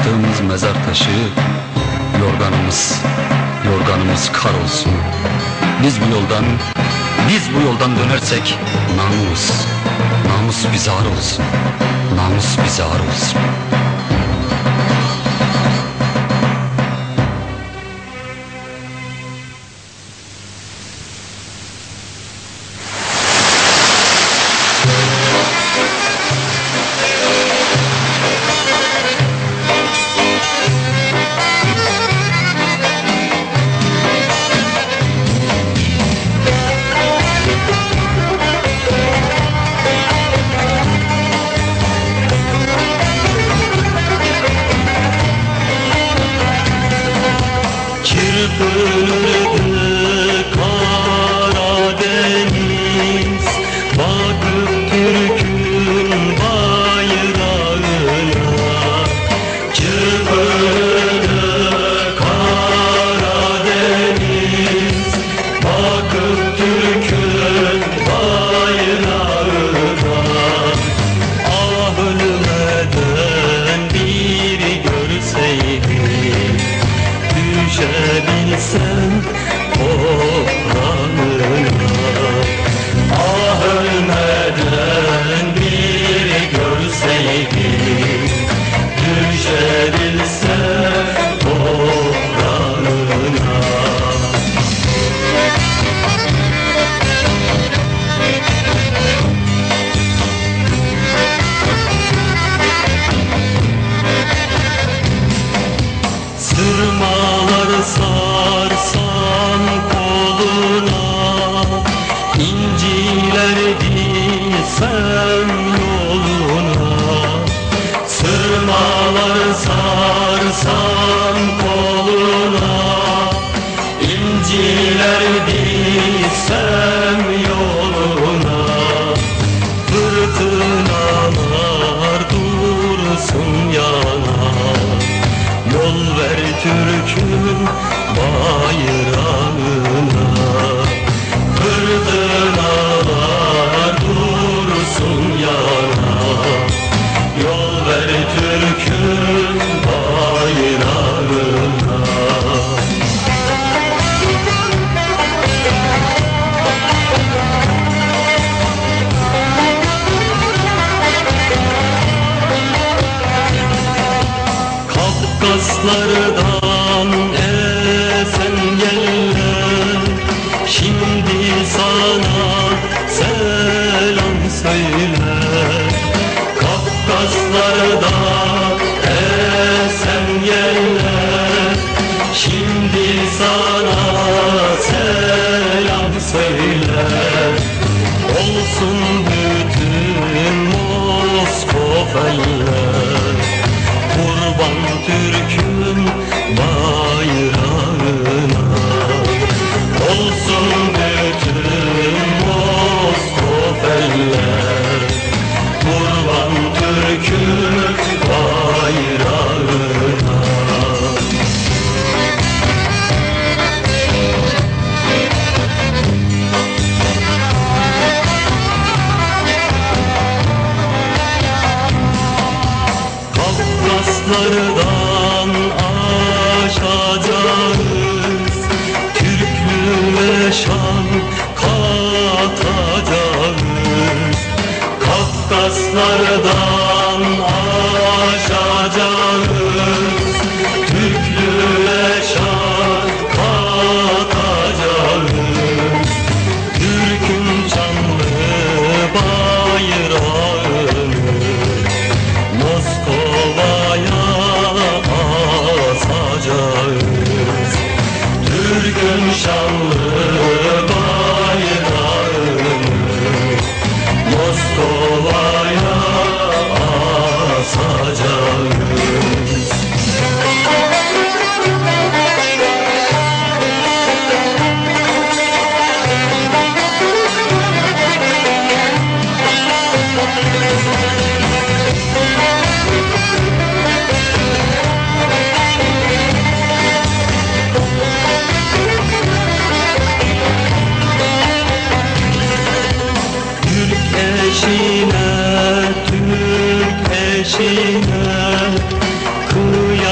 attığımız mezar taşı, yorganımız kar olsun. Biz bu yoldan dönersek namus bize ar olsun. Namus bize ar olsun. Çırpınırdı Karadeniz, bakıp Türk'ün bayrağına. Çırpınırdı Karadeniz, bakıp Türk'ün bayrağına. Ah ölmeden bir görseydim, düşebilsem toprağına. Ah ölmeden bir görseydim, düşebilsem toprağına. Sırmalar sarsan koluna, inciler dizsem yoluna. Sırmalar sarsan koluna, inciler dizsem yoluna. Fırtınalar dursun yana, yol ver Türk'ün bayrağına. Fırtınalar dursun yana, yol ver Türk'ün bayrağına. Kafkaslardan esen yeller şimdi sana selam söyler. Kafkaslardan esen yeller şimdi sana selam söyler. Olsun bütün Moskoveller kurban Türk'ün bayrağına. Olsun bütün Moskoveller kurban Türk'ün bayrağına. Kafkaslardan aşacağız, Türklüğe şan katacağız. Kafkaslardan aşacağız, Türklüğe şan katacağız. Türk'ün canlı bayrağını Moskova'ya asacağız. Türk'ün şanlı bayrağını Moskova'ya asacağız. eşine, Türk eşine, kıy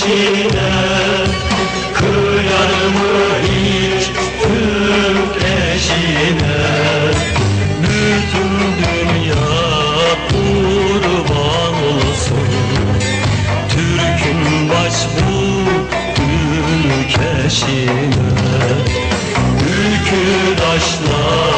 eşine, kıyar mı hiç Türk eşine? Bütün dünya kurban olsun Türk'ün başbuğ ülkeşine. Ülküdaşlar